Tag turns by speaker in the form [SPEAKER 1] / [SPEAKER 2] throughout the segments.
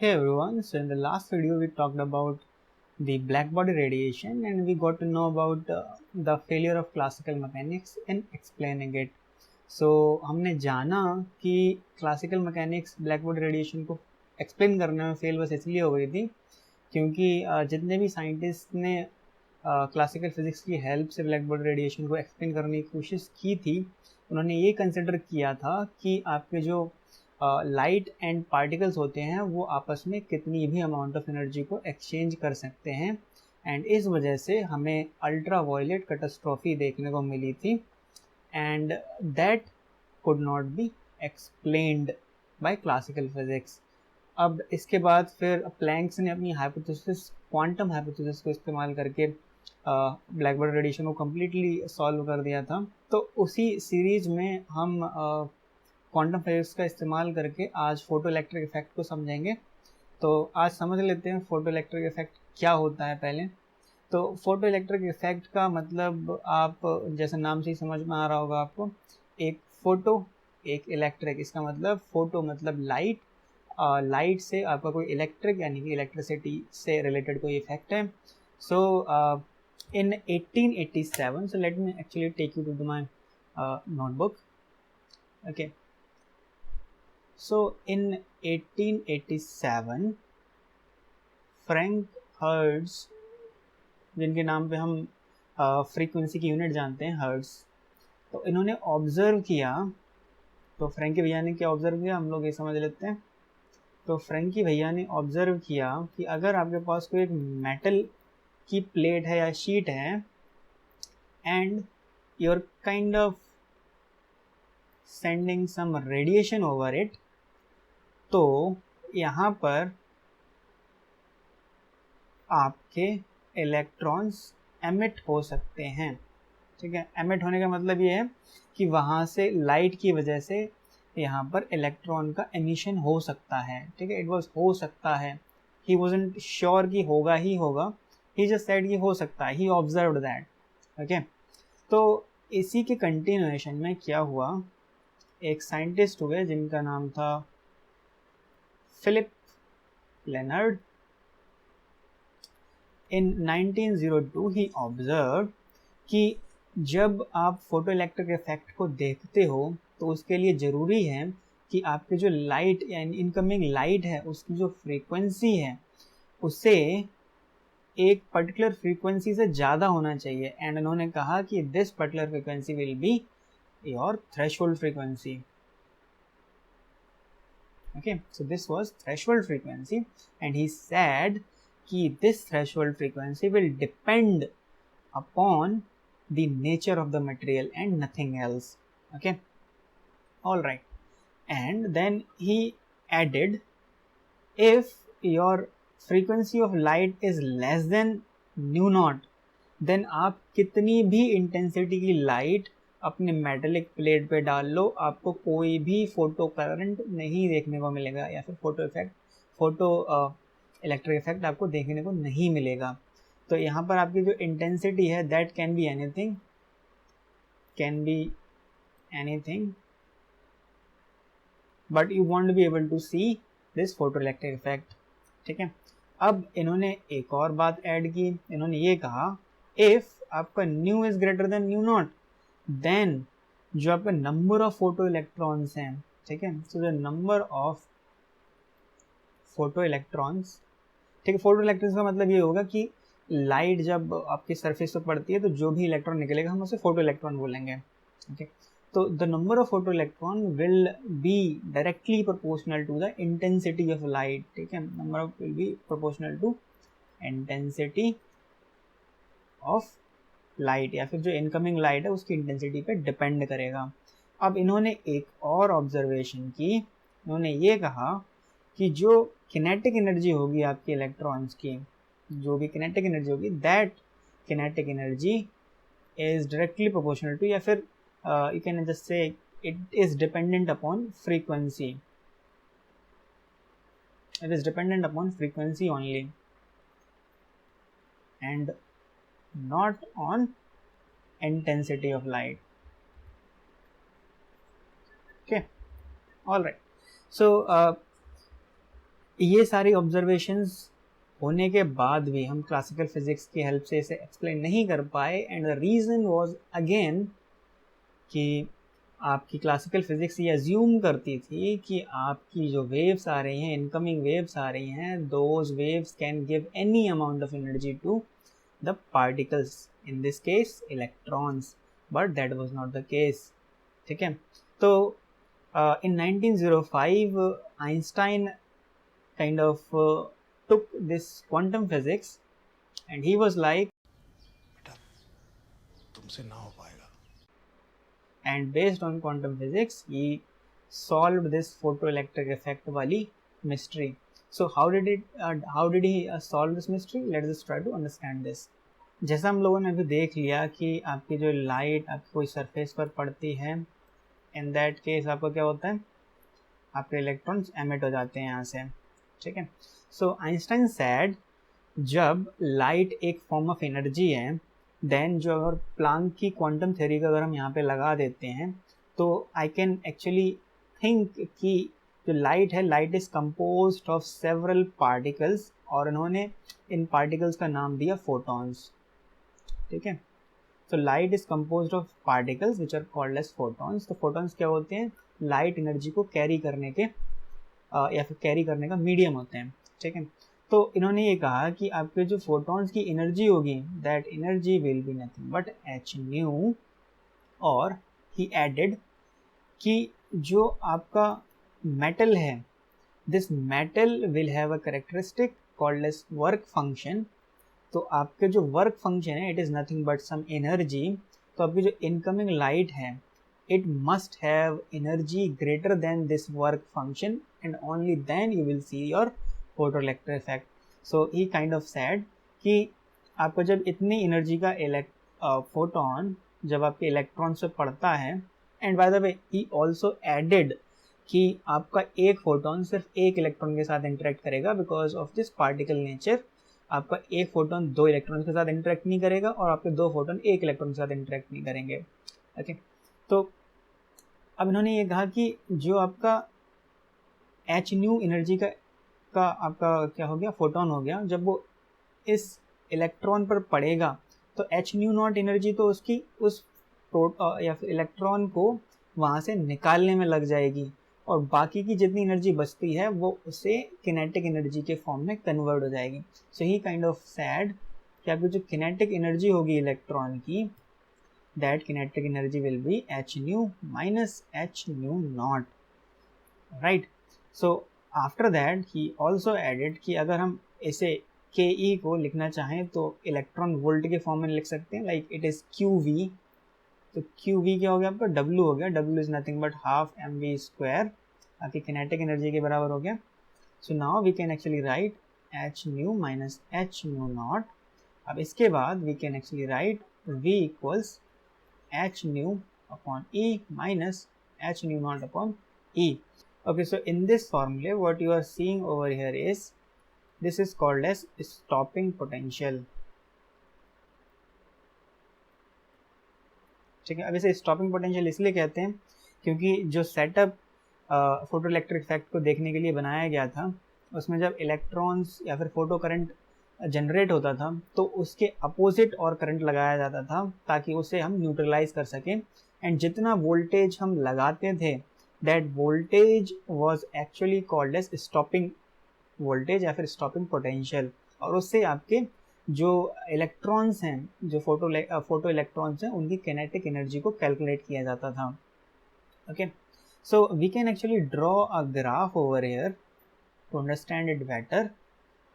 [SPEAKER 1] Hey everyone, so in the last video we talked about the black body radiation and we got to know about the failure of classical mechanics in explaining it. So हमने जाना कि classical mechanics black body radiation को explain करने में fail बस इसलिए हो गई थी क्योंकि जितने भी साइंटिस्ट ने क्लासिकल फिजिक्स की हेल्प से ब्लैक बॉडी रेडिएशन को एक्सप्लेन करने की कोशिश की थी, उन्होंने ये कंसिडर किया था कि आपके जो लाइट एंड पार्टिकल्स होते हैं वो आपस में कितनी भी अमाउंट ऑफ एनर्जी को एक्सचेंज कर सकते हैं एंड इस वजह से हमें अल्ट्रा वायलेट कैटास्ट्रॉफी देखने को मिली थी and that could not be explained bye classical physics. अब इसके बाद फिर प्लैंक्स ने अपनी हाइपोथेसिस क्वांटम हाइपोथेसिस को इस्तेमाल करके ब्लैक बॉडी रेडिएशन को कम्प्लीटली सॉल्व कर दिया था। तो उसी सीरीज में हम क्वांटम फिजिक्स का इस्तेमाल करके आज फोटो इलेक्ट्रिक इफेक्ट को समझेंगे। तो आज समझ लेते हैं फोटो इलेक्ट्रिक इफेक्ट क्या होता है। पहले तो फोटो इलेक्ट्रिक इफेक्ट का मतलब आप जैसे नाम से ही समझ में आ रहा होगा आपको, एक फोटो एक इलेक्ट्रिक। इसका मतलब फोटो मतलब लाइट, लाइट से आपका कोई इलेक्ट्रिक यानी कि इलेक्ट्रिसिटी से रिलेटेड कोई इफेक्ट है। सो इन 1887, so let me actually take you to my notebook. Okay, so in 1887 Franck Hertz, जिनके नाम पे हम फ्रीक्वेंसी की यूनिट जानते हैं हर्ट्ज, तो इन्होंने ऑब्जर्व किया। तो फ्रैंकी भैया ने क्या ऑब्जर्व किया हम लोग ये समझ लेते हैं। तो फ्रैंकी भैया ने ऑब्जर्व किया कि अगर आपके पास कोई एक मेटल की प्लेट है या शीट है and you're kind of sending some radiation over it, तो यहाँ पर आपके इलेक्ट्रॉन्स एमिट हो सकते हैं। ठीक है, एमिट होने का मतलब ये है कि वहाँ से लाइट की वजह से यहाँ पर इलेक्ट्रॉन का एमिशन हो सकता है। ठीक है, इट वॉज हो सकता है, ही वॉजंट श्योर कि होगा ही होगा, ही जस्ट सेड कि हो सकता है, ही ऑब्जर्व्ड दैट। ओके, तो इसी के कंटिन्यूएशन में क्या हुआ, एक साइंटिस्ट हुए जिनका नाम था फिलिप लेनर्ड। इन 1902 ही ऑब्जर्व कि जब आप फोटो इलेक्ट्रिक इफेक्ट को देखते हो तो उसके लिए ज़रूरी है कि आपके जो लाइट यानी इनकमिंग लाइट है उसकी जो फ्रीक्वेंसी है उसे एक पर्टिकुलर फ्रीक्वेंसी से ज़्यादा होना चाहिए। एंड उन्होंने कहा कि this particular frequency will be your threshold frequency. Okay, so this was threshold frequency and he said कि this threshold frequency will depend upon the nature of the material and nothing else. Okay, all right, and then he added, if your frequency of light is less than nu naught, then आप कितनी भी intensity की light अपने metallic plate पे डाल लो, आपको कोई भी फोटो करंट नहीं देखने को मिलेगा या फिर फोटो इलेक्ट्रिक इफेक्ट आपको देखने को नहीं मिलेगा। तो यहाँ पर आपकी जो इंटेंसिटी है that can be anything but you won't be able to see this photo electric effect. ठीक है, अब इन्होंने एक और बात ऐड की, इन्होंने ये कहा इफ आपका nu is greater than nu naught, then जो आपका नंबर ऑफ फोटो इलेक्ट्रॉन्स हैं, ठीक है, so the number of photo electrons, ठीक है, फोटो इलेक्ट्रॉन्स का मतलब ये होगा कि लाइट जब आपकी सरफेस पर पड़ती है तो जो भी इलेक्ट्रॉन निकलेगा हम उसे फोटो इलेक्ट्रॉन बोलेंगे। ओके, तो the number of photo electron will be directly proportional to the intensity of light. ठीक है, number of will be proportional to intensity of light, या फिर जो इनकमिंग लाइट है उसकी इंटेंसिटी पे डिपेंड करेगा। अब इन्होंने एक और ऑब्जर्वेशन की, इन्होंने ये कहा कि जो किनेटिक एनर्जी होगी आपकी इलेक्ट्रॉन्स की, जो भी किनेटिक एनर्जी होगी, that kinetic energy is directly proportional to, या फिर you can just say it is dependent upon frequency, it is dependent upon frequency only and not on intensity of light. Okay, all right, so ये सारी observations होने के बाद भी हम classical physics की हेल्प से इसे एक्सप्लेन नहीं कर पाए, and the reason was again कि आपकी क्लासिकल फिजिक्स ये अज्यूम करती थी कि आपकी जो वेव्स आ रही हैं, इनकमिंग वेव्स आ रही हैं, those waves can give any amount of energy to the particles, in this case electrons, but that was not the case. ठीक है, तो in 1905 Einstein kind of took this quantum physics and he was like,
[SPEAKER 2] बेटा तुमसे ना हो पाएगा,
[SPEAKER 1] and based on quantum physics he solved this photoelectric effect wali mystery. So how did he solve this mystery? Let's just try to understand this. जैसा हम लोगों ने अभी देख लिया कि आपकी जो लाइट आपकी कोई सरफेस पर पड़ती है, इन दैट केस आपको क्या होता है, आपके इलेक्ट्रॉन्स एमिट हो जाते हैं यहाँ से। ठीक है, सो आइंस्टाइन सेड जब लाइट एक फॉर्म ऑफ एनर्जी है, देन जो अगर प्लांक की क्वांटम थ्योरी का अगर हम यहाँ पे लगा देते हैं तो आई कैन एक्चुअली थिंक कि जो लाइट है, light is composed of several particles, और इन्होंने इन पार्टिकल्स का नाम दिया फोटॉन्स। ठीक है, तो light is composed of particles which are called as photons. तो फोटॉन्स क्या होते हैं, लाइट एनर्जी को कैरी करने के या फिर कैरी करने का मीडियम होते हैं। ठीक है, तो इन्होंने ये कहा कि आपके जो फोटॉन्स की एनर्जी होगी, that energy will be nothing but h nu, और ही एडेड कि जो आपका मेटल है, this metal will have a characteristic called as work function. तो आपके जो वर्क फंक्शन है, it is nothing but some energy. तो आपकी जो इनकमिंग लाइट है, it must have energy greater than this work function, and only then you will see your photoelectric effect. So he kind of said कि आपको जब इतनी energy का photon जब आपके इलेक्ट्रॉन से पड़ता है, and by the way he also added कि आपका एक फोटोन सिर्फ एक इलेक्ट्रॉन के साथ इंटरेक्ट करेगा, because of this particle nature आपका एक फोटोन दो इलेक्ट्रॉन के साथ इंटरेक्ट नहीं करेगा और आपके दो फोटोन एक इलेक्ट्रॉन के साथ इंटरेक्ट नहीं करेंगे। ओके, तो अब इन्होंने ये कहा कि जो आपका एच न्यू एनर्जी का आपका क्या हो गया, फोटोन हो गया, जब वो इस इलेक्ट्रॉन पर पड़ेगा तो एच न्यू नॉट एनर्जी तो उसकी उस या फिर इलेक्ट्रॉन को वहाँ से निकालने में लग जाएगी, और बाकी की जितनी एनर्जी बचती है वो उसे किनेटिक एनर्जी के फॉर्म में कन्वर्ट हो जाएगी। सो ही काइंड ऑफ सैड कि आपकी जो किनेटिक एनर्जी होगी इलेक्ट्रॉन की, that kinetic energy will be h nu minus h nu naught, right? So after that he also added कि अगर हम इसे ke को लिखना चाहें तो इलेक्ट्रॉन वोल्ट के फॉर्म में लिख सकते हैं, लाइक इट इज qv। तो qv क्या हो गया आपका, w हो गया, w is nothing but half mv square, आपकी किनेटिक एनर्जी के बराबर हो गया। So now we can actually write h nu minus h nu naught। अब इसके बाद we can actually write v equals h nu upon E minus h nu naught upon E. Okay, so in this formula what you are seeing over here is, this is called as stopping potential। ठीक है, अब इसे stopping potential इसलिए कहते हैं क्योंकि जो setup photo electric effect को देखने के लिए बनाया गया था, उसमें जब इलेक्ट्रॉन्स या फिर फोटो करंट जनरेट होता था तो उसके अपोजिट और करंट लगाया जाता था ताकि उसे हम न्यूट्रलाइज कर सकें, एंड जितना वोल्टेज हम लगाते थे that voltage was actually called as stopping voltage या फिर स्टॉपिंग पोटेंशियल, और उससे आपके जो इलेक्ट्रॉन्स हैं, जो फोटो इलेक्ट्रॉन्स हैं, उनकी किनेटिक एनर्जी को कैलकुलेट किया जाता था। Okay, so we can actually draw a graph over here to understand it better.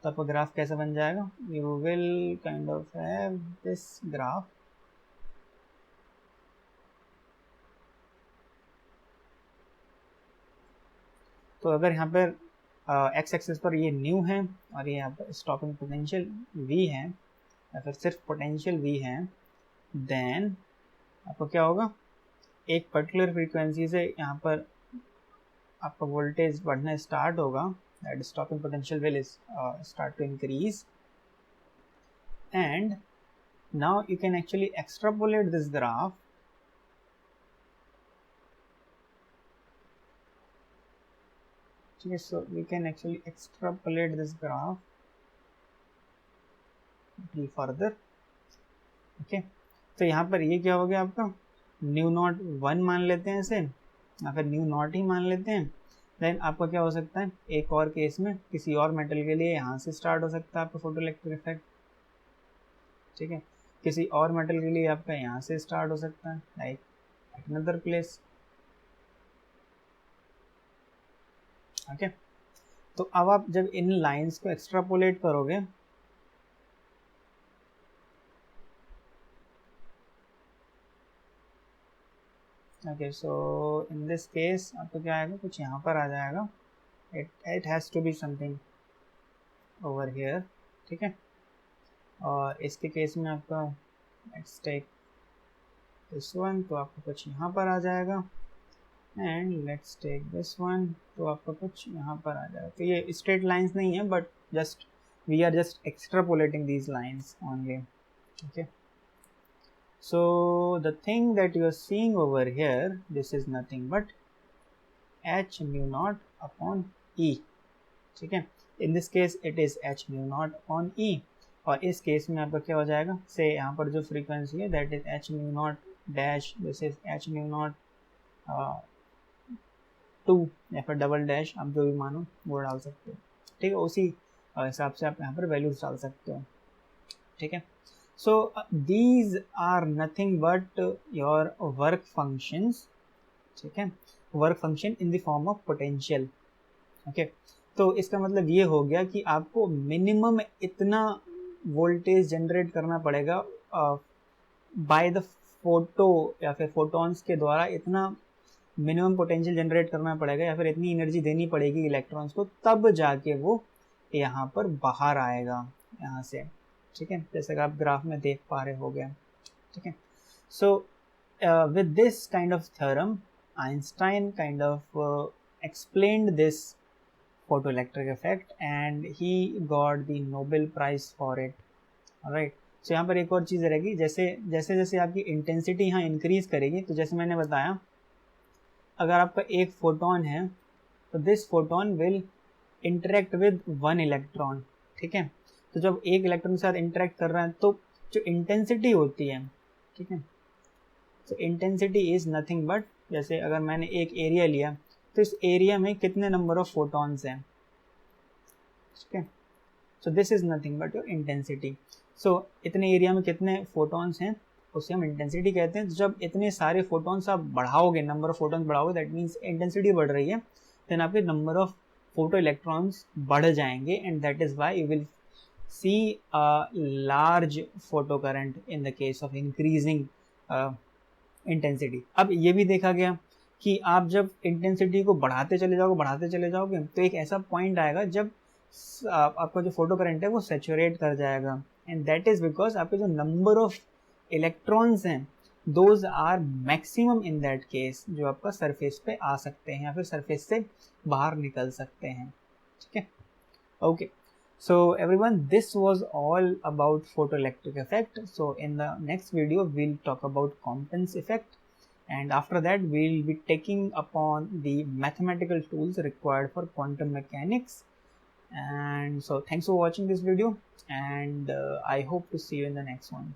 [SPEAKER 1] तो आपका ग्राफ कैसा बन जाएगा, you will kind of have this graph. तो अगर यहाँ पर एक्स एक्सिस पर ये न्यू है और ये यहाँ पर स्टॉपिंग पोटेंशियल v है या फिर सिर्फ पोटेंशियल v है, देन आपको क्या होगा, एक पर्टिकुलर फ्रीक्वेंसी से यहाँ पर आपका वोल्टेज बढ़ना स्टार्ट होगा, that stopping potential will start to increase, and now you can actually extrapolate this graph ठीक है. So we can actually extrapolate this graph further. Okay, तो यहाँ पर ये क्या हो गया आपका, न्यू नॉट 1 मान लेते हैं इसे, या फिर न्यू नॉट ही मान लेते हैं. देन आपका क्या हो सकता है, एक और केस में किसी और मेटल के लिए यहाँ से स्टार्ट हो सकता है आपका फोटोइलेक्ट्रिक इफेक्ट. ठीक है, किसी और मेटल के लिए आपका यहाँ से स्टार्ट हो सकता है, like at another place. Okay, तो अब आप जब इन लाइंस को एक्सट्रापोलेट करोगे, okay, so in this case आपको क्या आएगा, कुछ यहाँ पर आ जाएगा. It has to be something over here. ठीक है, और इसके केस में आपका लेट्स टेक दिस वन, तो आपको कुछ यहाँ पर आ जाएगा. And let's take this one, तो आपका कुछ यहाँ पर आ जाएगा. तो ये स्ट्रेट लाइंस नहीं है, but just we are just extrapolating these lines only. Okay, so the thing that you are seeing over here, this is nothing but h mu naught upon e. ठीक है, in this case it is h mu naught upon e. और इस case में आपका क्या हो जाएगा, से यहाँ पर जो फ्रीक्वेंसी है that is h mu naught dash, this is h mu naught 2 या फिर डबल डैश, आप जो भी मानो वो डाल सकते हो. ठीक है, उसी हिसाब से आप यहाँ पर वैल्यूज डाल सकते हो. ठीक है, so these are nothing but your work functions. ठीक है, work function in the form of potential. Okay, तो इसका मतलब ये हो गया कि आपको मिनिमम इतना वोल्टेज जनरेट करना पड़ेगा बाय द फोटो या फिर फोटॉन्स के द्वारा, इतना मिनिमम पोटेंशियल जनरेट करना पड़ेगा या फिर इतनी एनर्जी देनी पड़ेगी इलेक्ट्रॉन्स को, तब जाके वो यहाँ पर बाहर आएगा यहाँ से. ठीक है, जैसे कि आप ग्राफ में देख पा रहे हो गए. ठीक है, so with this kind of theorem Einstein kind of explained this photoelectric effect and he got the Nobel Prize for it. Alright, so यहाँ पर एक और चीज़ रहेगी, जैसे जैसे जैसे आपकी इंटेंसिटी यहाँ इंक्रीज करेगी, तो जैसे मैंने बताया अगर आपका एक फोटोन है तो this photon will interact with 1 electron. ठीक है, तो जब एक इलेक्ट्रॉन के साथ इंटरेक्ट कर रहा है तो जो इंटेंसिटी होती है, ठीक है, तो इंटेंसिटी इज नथिंग बट, जैसे अगर मैंने एक एरिया लिया तो इस एरिया में कितने नंबर ऑफ फोटॉन्स हैं. ठीक है, so this is nothing but your intensity. So इतने एरिया में कितने फोटॉन्स हैं उसे हम इंटेंसिटी कहते हैं. तो जब इतने सारे फोटॉन्स आप बढ़ाओगे, नंबर ऑफ फोटॉन्स बढ़ाओगे, दैट मीन्स इंटेंसिटी बढ़ रही है, देन आपके नंबर ऑफ फोटो इलेक्ट्रॉन्स बढ़ जाएंगे and that is why you will see a large photo current in the case of increasing intensity. अब ये भी देखा गया कि आप जब इंटेंसिटी को बढ़ाते चले जाओगे तो एक ऐसा पॉइंट आएगा जब आपका जो फोटो करंट है वो सैचुरेट कर जाएगा, एंड दैट इज बिकॉज आपके जो नंबर ऑफ इलेक्ट्रॉन्स हैं those are maximum in that case, जो आपका सरफेस पे आ सकते हैं या फिर सरफेस से बाहर निकल सकते हैं. ठीक है, okay. So everyone, this was all about photoelectric effect. So in the next video we'll talk about Compton's effect, and after that we'll be taking upon the mathematical tools required for quantum mechanics. And so thanks for watching this video, and I hope to see you in the next one.